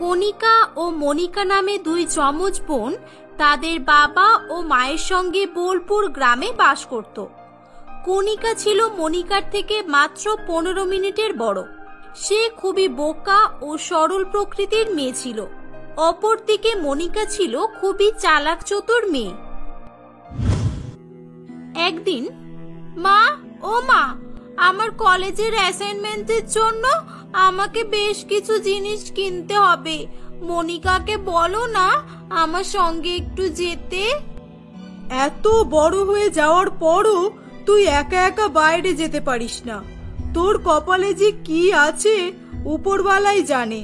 কণিকা ও মনিকা নামে দুই যমজ বোন তাদের বাবা ও মায়ের সঙ্গে বোলপুর গ্রামে বাস করত। কণিকা ছিল মনিকার থেকে মাত্র 15 মিনিটের বড়। সে খুবই বোকা ও সরল প্রকৃতির মেয়ে ছিল। অপরদিকে মনিকা ছিল খুবই চালাক চতুর মেয়ে। একদিন, মা ও মা, আমার কলেজের অ্যাসাইনমেন্টের জন্য আমাকে বেশ কিছু জিনিস কিনতে হবে। মনিকাকে বলো না আমার সঙ্গে একটু যেতে। এত বড় হয়ে যাওয়ার পরও তুই একা একা বাইরে যেতে পারিস না। তোর কপালে যে কি আছে উপরওয়ালাই জানে।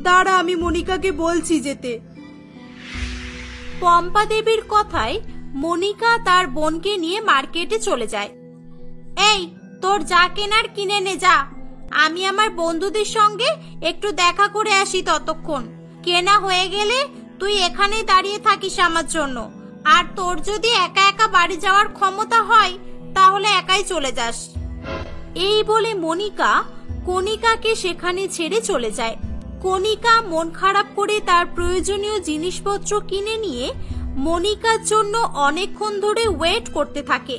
দাঁড়া, আমি মনিকাকে বলছি যেতে। পম্পা দেবীর কথায় মনিকা তার বোনকে নিয়ে মার্কেটে চলে যায়। এই, তোর যা কেনার কিনে নে যা। আমি আমার বন্ধুদের সঙ্গে একটু দেখা করে আসি, ততক্ষণ কেনা হয়ে গেলে তুই এখানেই দাঁড়িয়ে থাকিস আমার জন্য। আর তোর যদি একা একা বাড়ি যাওয়ার ক্ষমতা হয় তাহলে একাই চলে যাস। এই বলে মনিকা কণিকাকে সেখানে ছেড়ে চলে যায়। কণিকা মন খারাপ করে তার প্রয়োজনীয় জিনিসপত্র কিনে নিয়ে মনিকার জন্য অনেকক্ষণ ধরে ওয়েট করতে থাকে।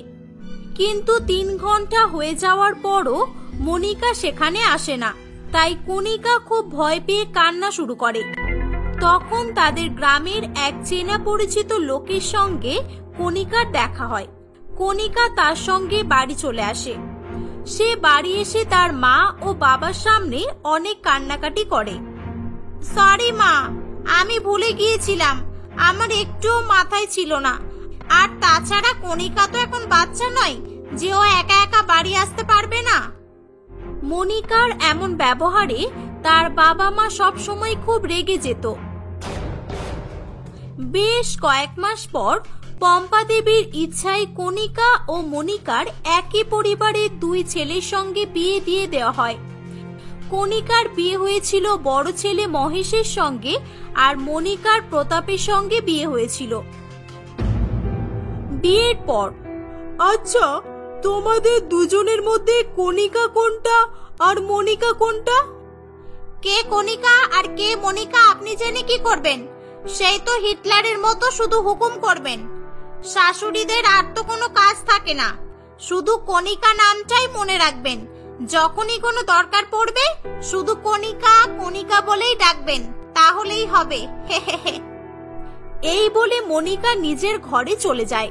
কিন্তু 3 ঘন্টা হয়ে যাওয়ার পরও মনিকা সেখানে আসে না। তাই কণিকা খুব ভয় পেয়ে কান্না শুরু করে। তখন তাদের গ্রামের এক চেনা পরিচিত লোকের সঙ্গে কণিকার দেখা হয়। কণিকা তার সঙ্গে বাড়ি চলে আসে। সে বাড়ি এসে তার মা ও বাবার সামনে অনেক কান্নাকাটি করে। সরি মা, আমি ভুলে গিয়েছিলাম, আমার একটুও মাথায় ছিল না। আর তাছাড়া কণিকা তো এখন বাচ্চা নয় যে ও একা একা বাড়ি আসতে পারবে না। মনিকার এমন ব্যবহারে তার বাবা মা সব সময় খুব রেগে যেত। বেশ কয়েক মাস পর পম্পা দেবীর ইচ্ছায় কণিকা ও মনিকার একই পরিবারের 2 ছেলের সঙ্গে বিয়ে দিয়ে দেওয়া হয়। কণিকার বিয়ে হয়েছিল বড় ছেলে মহেশের সঙ্গে, আর মনিকার প্রতাপের সঙ্গে বিয়ে হয়েছিল। বিয়ের পর, আচ্ছা, তোমাদের দুজনের মধ্যে কণিকা কোনটা আর মনিকা কোনটা? কে কণিকা আর কে মনিকা আপনি জেনে কি করবেন? সেই তো হিটলারের মতো শুধু হুকুম করবেন। শাশুড়িদের আর তো কোনো কাজ থাকে না, শুধু কণিকা নামটাই মনে রাখবেন। যখনই কোনো দরকার পড়বে শুধু কণিকা কণিকা বলেই ডাকবেন, তাহলেই হবে। এই বলে মনিকা নিজের ঘরে চলে যায়।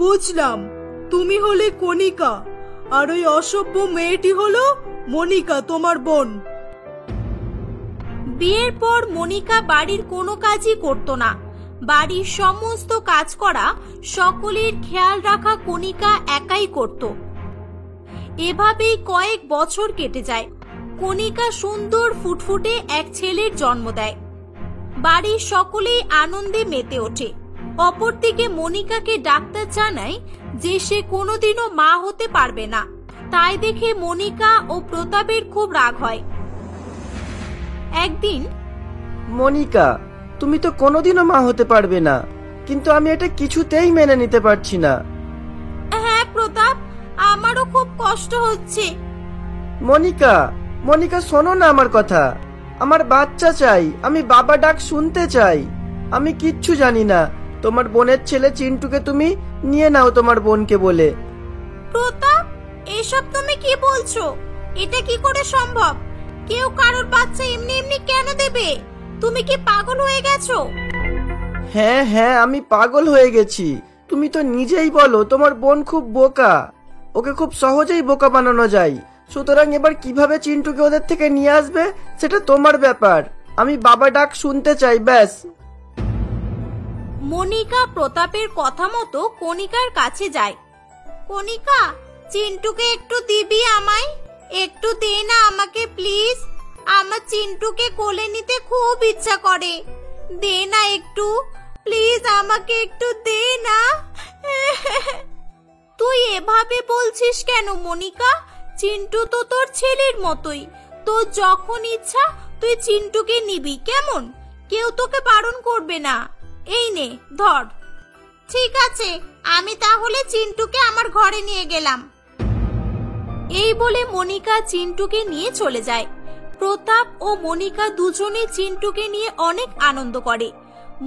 বুঝলাম, তুমি হলে কণিকা আর ওই অসভ্য মেয়েটি হলো মনিকা, তোমার বোন। বিয়ের পর মনিকা বাড়ির কোনো কাজই করত না। বাড়ির সমস্ত কাজ করা, সকলের খেয়াল রাখা কণিকা একাই করত। এভাবেই কয়েক বছর কেটে যায়। কণিকা সুন্দর ফুটফুটে এক ছেলের জন্ম দেয়। বাড়ির সকলেই আনন্দে মেতে ওঠে। অপরদিকে মনিকাকে ডাক্তার জানায় যে সে কোনোদিনও মা হতে পারবে না। তাই দেখে মনিকা ও প্রতাপের খুব রাগ হয়। একদিন, মনিকা, তুমি তো কোনোদিনও মা হতে পারবে না, কিন্তু আমি এটা কিছুতেই মেনে নিতে পারছি না। হ্যাঁ প্রতাপ, আমারও খুব কষ্ট হচ্ছে। মনিকা, মনিকা, শোনো না আমার কথা। আমার বাচ্চা চাই, আমি বাবা ডাক শুনতে চাই। আমি কিচ্ছু জানি না। তোমার বোনের ছেলে চিন্টুকে তুমি নিয়ে নাও তোমার বোনকে বলে। প্রতাপ, এসব তুমি কি বলছো? এটা কি করে সম্ভব? কেউ কারোর বাচ্চা এমনি এমনি কেন দেবে? তুমি কি পাগল হয়ে গেছো? হ্যাঁ হ্যাঁ, আমি পাগল হয়ে গেছি। তুমি তো নিজেই বলো তোমার বোন খুব বোকা, ওকে খুব সহজেই বোকা বানানো যায়। সুতরাং এবার কিভাবে চিন্টুকে ওদের থেকে নিয়ে আসবে সেটা তোমার ব্যাপার। আমি বাবা ডাক শুনতে চাই, ব্যাস। মনিকা প্রতাপের কথা মতো কণিকার কাছে যায়। কণিকা, চিন্টুকে একটু দিবি আমায়? একটু দে না আমাকে প্লিজ। আমার চিন্টুকে কোলে নিতে খুব ইচ্ছা করে। দে না একটু প্লিজ, আমাকে একটু দে না। তুই এভাবে বলছিস কেন মনিকা? চিন্টু তো তোর ছেলের মতোই। তোর যখন ইচ্ছা তুই চিন্টুকে নিবি, কেমন? কেউ তোকে বারণ করবে না। এই নে ধর। ঠিক আছে, আমি তাহলে চিন্টুকে আমার ঘরে নিয়ে গেলাম। এই বলে মনিকা চিন্টুকে নিয়ে চলে যায়। প্রতাপ ও মনিকা দুজনে চিন্টুকে নিয়ে অনেক আনন্দ করে।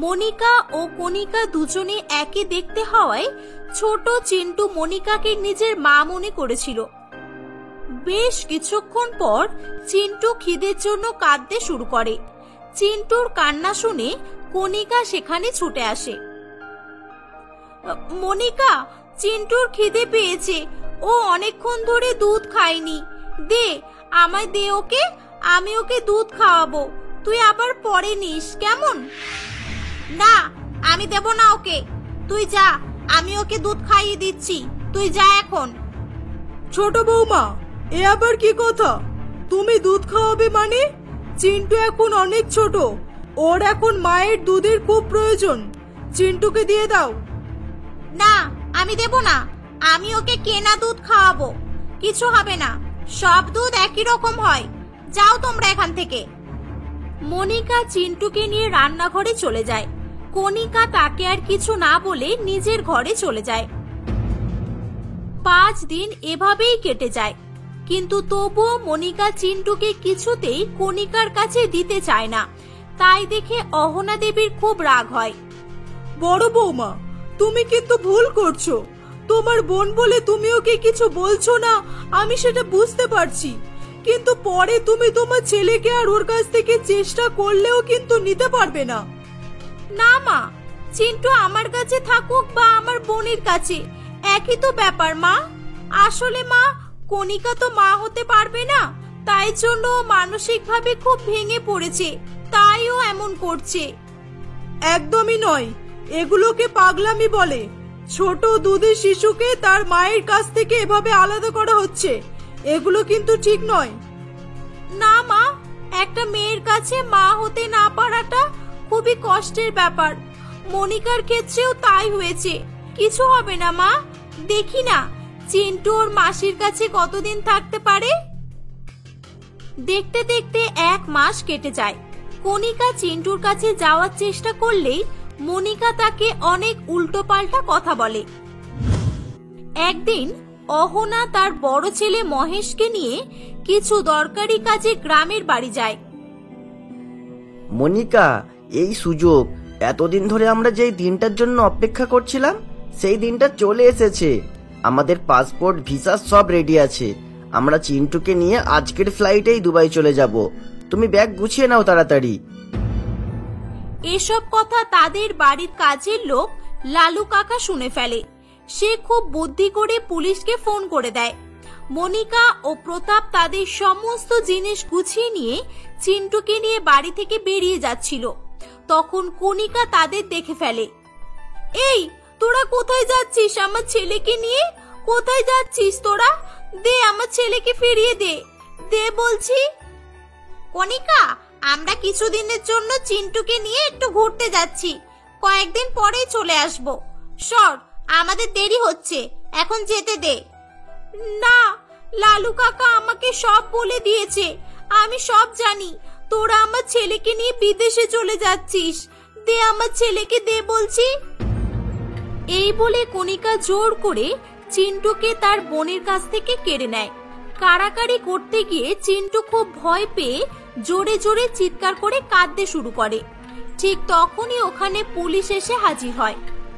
মনিকা ও কণিকা দুজনে একই দেখতে হওয়ায় ছোট চিন্টু মনিকাকে নিজের মা মনে করেছিল। বেশ কিছুক্ষণ পর চিন্টু খিদের জন্য কাঁদতে শুরু করে। চিন্টুর কান্না শুনে কণিকা সেখানে ছুটে আসে। মনিকা, চিন্টুর খিদে পেয়েছে, ও অনেকক্ষণ ধরে দুধ খায়নি, দে আমায় দে ওকে, আমি ওকে দুধ খাওয়াবো, তুই আবার পরে নিস কেমন? না, আমি দেব না ওকে, তুই যা, আমি ওকে দুধ খাইয়ে দিচ্ছি, তুই যা এখন। ছোট বৌমা, এ আবার কি কথা? তুমি দুধ খাওয়াবে মানে? চিন্টু এখন অনেক ছোট, ওর এখন মায়ের দুধের খুব প্রয়োজন, চিন্টুকে দিয়ে দাও। না, আমি দেব না, আমি ওকে কেনা দুধ খাওয়াবো, কিছু হবে না, সব দুধ একই রকম হয়, যাও তোমরা এখান থেকে। মনিকা চিন্টুকে নিয়ে রান্নাঘরে চলে যায়। কণিকা তাকে আর কিছু না বলে নিজের ঘরে চলে যায়। 5 দিন এভাবেই কেটে যায়, কিন্তু তবুও মনিকা চিন্টুকে কিছুতেই কণিকার কাছে দিতে চায় না। তাই দেখে অহনা দেবীর খুব রাগ হয়। বড় বৌমা, তুমি কিন্তু ভুল করছো, তোমার বোন বলে তুমি ওকে কিছু বলছো না, আমি সেটা বুঝতে পারছি, কিন্তু পরে তুমি তোমার ছেলেকে আর ওর কাছ থেকে চেষ্টা করলেও কিন্তু নিতে পারবে না। না মা, চিন্টু আমার কাছে থাকুক বা আমার বোনের কাছে, একই তো ব্যাপার মা। আসলে মা, কণিকা তো মা হতে পারবে না, তাই জন্য মানসিকভাবে খুব ভেঙে পড়েছে, তাই ও এমন করছে। একদমই নয়, এগুলোকে পাগলামি বলে। ছোট দুধের শিশুকে তার মায়ের কাছ থেকে এভাবে আলাদা করা হচ্ছে, এগুলো কিন্তু ঠিক নয়। না মা, একটা মেয়ের কাছে মা হতে না পারাটা খুবই কষ্টের ব্যাপার, মনিকার ক্ষেত্রেও তাই হয়েছে, কিছু হবে না মা, দেখি না চিন্টু ওর মাসির কাছে কতদিন থাকতে পারে। দেখতে দেখতে 1 মাস কেটে যায়। কণিকা চিন্টুর কাছে যাওয়ার চেষ্টা করলেই মনিকা তাকে অনেক উল্টোপাল্টা কথা বলে। একদিন অহনা তার বড় ছেলে মহেশকে নিয়ে কিছু দরকারি কাজে গ্রামের বাড়ি যায়। মনিকা, এই সুযোগ, এতদিন ধরে আমরা যেই দিনটার জন্য অপেক্ষা করছিলাম সেই দিনটা চলে এসেছে। আমাদের পাসপোর্ট ভিসা সব রেডি আছে, আমরা চিন্টুকে নিয়ে আজকের ফ্লাইটেই দুবাই চলে যাব। তুমি ব্যাগ গুছিয়ে নাও তাড়াতাড়ি। এসব কথা তাদের বাড়ির কাজের লোক লালু কাকা শুনে ফেলে। সে খুব বুদ্ধি করে পুলিশকে ফোন করে দেয়। মনিকা ও প্রতাপ তাদের সমস্ত জিনিস গুছিয়ে নিয়ে চিন্টুকে নিয়ে বাড়ি থেকে বেরিয়ে যাচ্ছিল। তখন কণিকা তাদের দেখে ফেলে। এই, তোরা কোথায় যাচ্ছিস আমার ছেলেকে নিয়ে? কোথায় যাচ্ছিস তোরা? দে, আমার ছেলেকে ফিরিয়ে দে, দে বলছি। কণিকা, আমরা কিছুদিনের জন্য চিন্টুকে নিয়ে একটু ঘুরতে যাচ্ছি, কয়েকদিন পরেই চলে আসব। সর, আমাদের দেরি হচ্ছে, এখন যেতে দে। না, লালু কাকা আমাকে সব বলে দিয়েছে, আমি সব জানি, তোরা আমার ছেলেকে নিয়ে বিদেশে চলে যাচ্ছিস, দে আমার ছেলেকে, দে বলছি। এই বলে কণিকা জোর করে চিন্টুকে তার বোনের কাছ থেকে কেড়ে নেয়। কাড়াকাড়ি করতে গিয়ে চিন্টু খুব ভয় পেয়ে জোরে জোরে চিৎকার করে কাঁদতে শুরু করে। ঠিক তখনই ওখানে পুলিশ এসে হাজির হয়।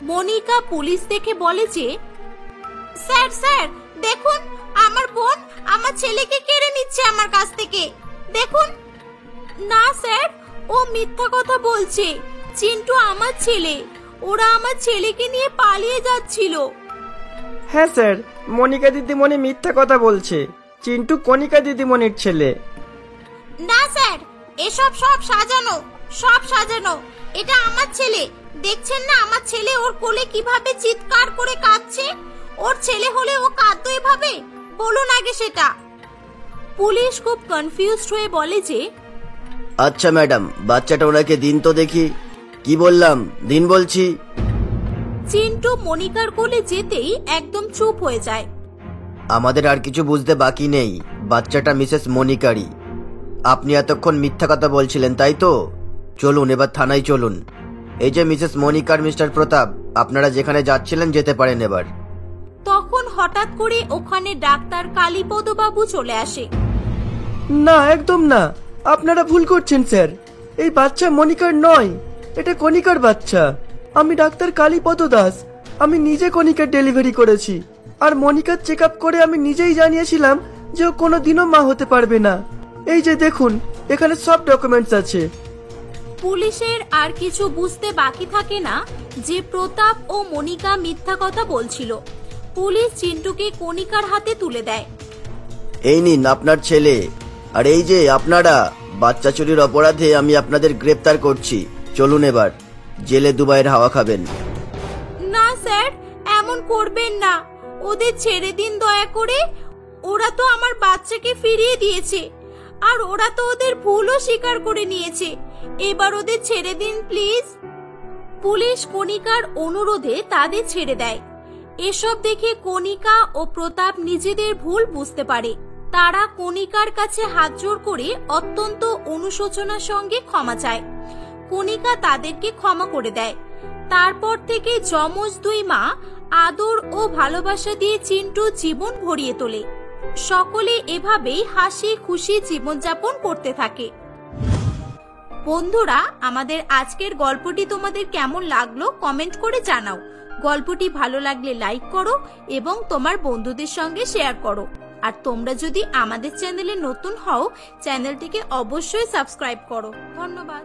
মনিকা পুলিশ দেখে বলে যে, স্যার স্যার দেখুন, আমার বোন আমার ছেলেকে কেড়ে নিচ্ছে আমার কাছ থেকে, দেখুন। না স্যার, ও মিথ্যা কথা বলছে, চিন্টু আমার ছেলে, ওরা আমার ছেলেকে নিয়ে পালিয়ে যাচ্ছিল। হ্যাঁ স্যার, মনিকা দিদিমণি মিথ্যা কথা বলছে, চিন্টু কণিকা দিদিমণির ছেলে। না স্যার, এসব সব সাজানো, সব সাজানো, এটা আমার ছেলে, দেখছেন না আমার ছেলে ওর কোলে কিভাবে চিৎকার করে কাঁদছে? ওর ছেলে হলে ও কাঁদতো এভাবে? বলুন আগে সেটা। পুলিশ খুব কনফিউজড হয়ে বলে যে, আচ্ছা ম্যাডাম, বাচ্চাটা ওনাকে দিন তো দেখি। কি বললাম, দিন বলছি। চিন্টু মনিকার কোলে যেতেই একদম চুপ হয়ে যায়। আমাদের আর কিছু বুঝতে বাকি নেই, বাচ্চাটা মিসেস মনিকারই। আপনি এতক্ষণ মিথ্যা কথা বলছিলেন তাই তো? চলুন এবার থানায় চলুন। এই যে মিসেস মনিকার মিস্টার প্রতাপ, আপনারা যেখানে যাচ্ছিলেন যেতে পারেন এবার। তখন হঠাৎ করে ওখানে ডাক্তার কালীপদ বাবু চলে আসে। না, একদম না, আপনারা ভুল করছেন স্যার, এই বাচ্চা মনিকার নয়, এটা কণিকার বাচ্চা। আমি ডাক্তার কালীপদ দাস, আমি নিজে কণিকার ডেলিভারি করেছি। আর মনিকার চেক আপ করে আমি নিজেই জানিয়েছিলাম যে ও কোনোদিনও মা হতে পারবে না। এই যে দেখুন, এখানে সব ডকুমেন্টস আছে। পুলিশের আর কিছু বুঝতে বাকি থাকে না যে প্রতাপ ও মনিকা মিথ্যা কথা বলছিল। পুলিশ চিন্টুকে কণিকার হাতে তুলে দেয়। এই নিন আপনার ছেলে, আর এই যে আপনারা, বাচ্চা চুরির অপরাধে আমি আপনাদের গ্রেপ্তার করছি। চলুন এবার জেলে দুবাইয়ের হাওয়া খাবেন। না স্যার, এমন করবেন না, ওদের ছেড়ে দিন দয়া করে। ওরা তো আমার বাচ্চাকে ফিরিয়ে দিয়েছে, আর ওরা তো ওদের ভুলও স্বীকার করে নিয়েছে। এবার ওদের ছেড়ে দিন প্লিজ। পুলিশ কণিকার অনুরোধে তাদের ছেড়ে দেয়। এসব দেখে কণিকা ও প্রতাপ নিজেদের ভুল বুঝতে পারে। তারা কণিকার কাছে হাত জোড় করে অত্যন্ত অনুশোচনার সঙ্গে ক্ষমা চায়। কণিকা তাদেরকে ক্ষমা করে দেয়। তারপর থেকে যমজ দুই মা আদর ও ভালোবাসা দিয়ে চিন্টুর জীবন ভরিয়ে তোলে। সকলে এভাবেই হাসি খুশি জীবনযাপন করতে থাকে। বন্ধুরা, আমাদের আজকের গল্পটি তোমাদের কেমন লাগলো কমেন্ট করে জানাও। গল্পটি ভালো লাগলে লাইক করো এবং তোমার বন্ধুদের সঙ্গে শেয়ার করো। আর তোমরা যদি আমাদের চ্যানেলে নতুন হও, চ্যানেলটিকে অবশ্যই সাবস্ক্রাইব করো। ধন্যবাদ।